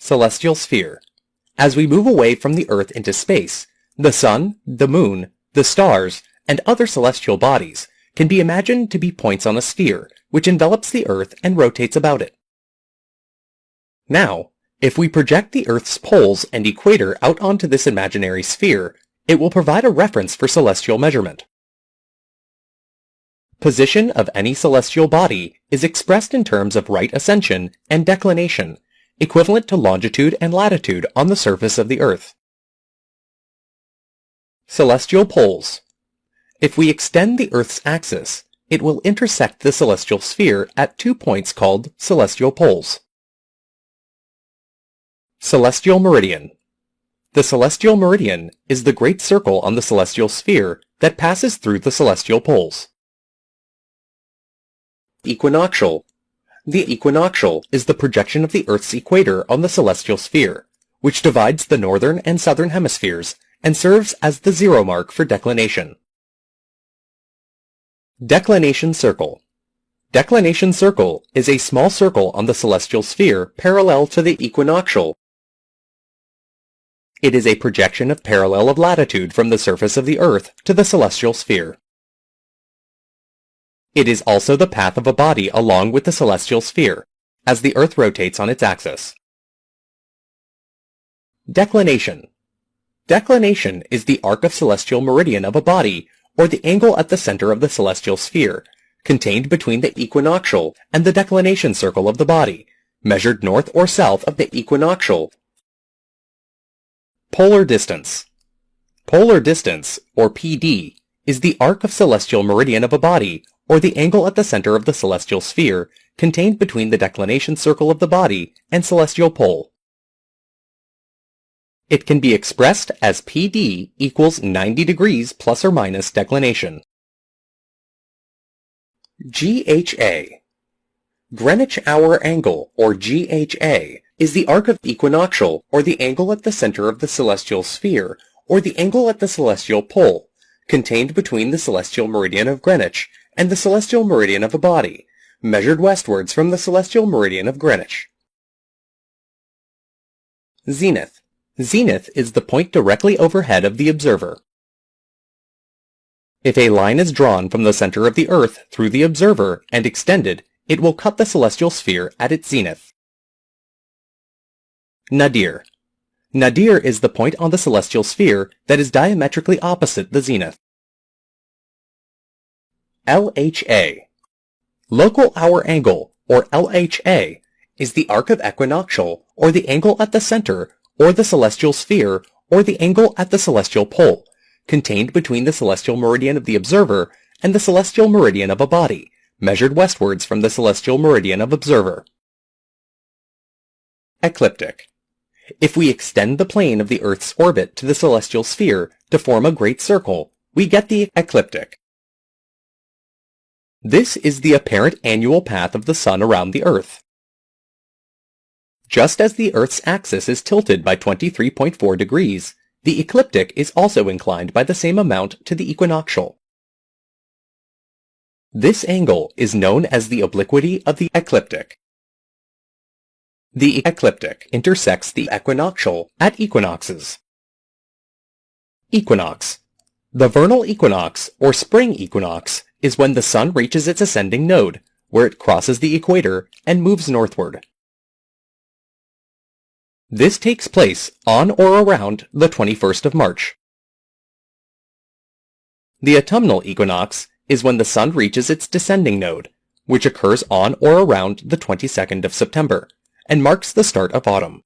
Celestial sphere. As we move away from the Earth into space, the Sun, the Moon, the stars, and other celestial bodies can be imagined to be points on a sphere which envelops the Earth and rotates about it. Now, if we project the Earth's poles and equator out onto this imaginary sphere, it will provide a reference for celestial measurement. Position of any celestial body is expressed in terms of right ascension and declination, equivalent to longitude and latitude on the surface of the Earth. Celestial poles. If we extend the Earth's axis, it will intersect the celestial sphere at 2 points called celestial poles. Celestial meridian. The celestial meridian is the great circle on the celestial sphere that passes through the celestial poles. Equinoctial. The equinoctial is the projection of the Earth's equator on the celestial sphere, which divides the northern and southern hemispheres and serves as the zero mark for declination. Declination circle. Declination circle is a small circle on the celestial sphere parallel to the equinoctial. It is a projection of parallel of latitude from the surface of the Earth to the celestial sphere. It is also the path of a body along with the celestial sphere, as the Earth rotates on its axis. Declination. Declination is the arc of celestial meridian of a body, or the angle at the center of the celestial sphere, contained between the equinoctial and the declination circle of the body, measured north or south of the equinoctial. Polar distance. Polar distance, or PD, is the arc of celestial meridian of a body, or the angle at the center of the celestial sphere, contained between the declination circle of the body and celestial pole. It can be expressed as PD equals 90 degrees plus or minus declination. GHA. Greenwich hour angle, or GHA, is the arc of equinoctial, or the angle at the center of the celestial sphere, or the angle at the celestial pole, contained between the celestial meridian of Greenwich and the celestial meridian of a body, measured westwards from the celestial meridian of Greenwich. Zenith. Zenith is the point directly overhead of the observer. If a line is drawn from the center of the Earth through the observer and extended, it will cut the celestial sphere at its zenith. Nadir. Nadir is the point on the celestial sphere that is diametrically opposite the zenith. LHA. Local hour angle, or LHA, is the arc of equinoctial, or the angle at the center, or the celestial sphere, or the angle at the celestial pole, contained between the celestial meridian of the observer and the celestial meridian of a body, measured westwards from the celestial meridian of observer. Ecliptic. If we extend the plane of the Earth's orbit to the celestial sphere to form a great circle, we get the ecliptic. This is the apparent annual path of the Sun around the Earth. Just as the Earth's axis is tilted by 23.4 degrees, the ecliptic is also inclined by the same amount to the equinoctial. This angle is known as the obliquity of the ecliptic. The ecliptic intersects the equinoctial at equinoxes. Equinox. The vernal equinox, or spring equinox, is when the Sun reaches its ascending node, where it crosses the equator and moves northward. This takes place on or around the 21st of March. The autumnal equinox is when the Sun reaches its descending node, which occurs on or around the 22nd of September, and marks the start of autumn.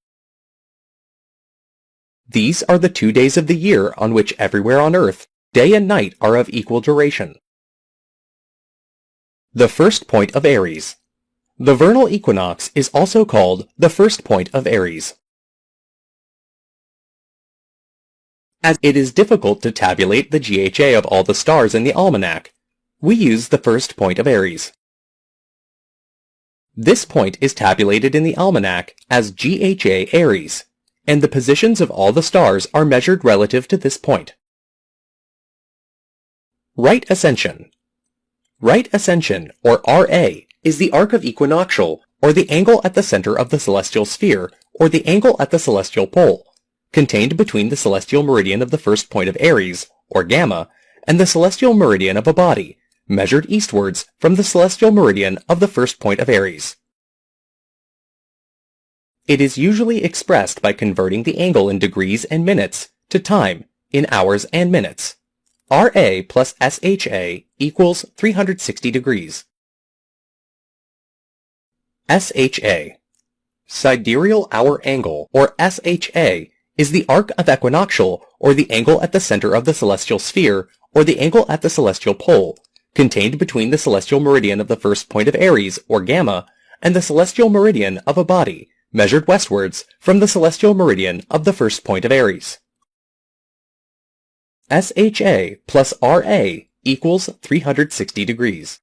These are the 2 days of the year on which everywhere on Earth, day and night are of equal duration. The first point of Aries. The vernal equinox is also called the first point of Aries. As it is difficult to tabulate the GHA of all the stars in the almanac, we use the first point of Aries. This point is tabulated in the almanac as GHA Aries, and the positions of all the stars are measured relative to this point. Right ascension. Right ascension, or RA, is the arc of equinoctial, or the angle at the center of the celestial sphere, or the angle at the celestial pole, contained between the celestial meridian of the first point of Aries, or Gamma, and the celestial meridian of a body, measured eastwards from the celestial meridian of the first point of Aries. It is usually expressed by converting the angle in degrees and minutes to time in hours and minutes. RA plus SHA equals 360 degrees. SHA. Sidereal hour angle, or SHA, is the arc of equinoctial, or the angle at the center of the celestial sphere, or the angle at the celestial pole, contained between the celestial meridian of the first point of Aries, or Gamma, and the celestial meridian of a body, measured westwards from the celestial meridian of the first point of Aries. SHA plus RA equals 360 degrees.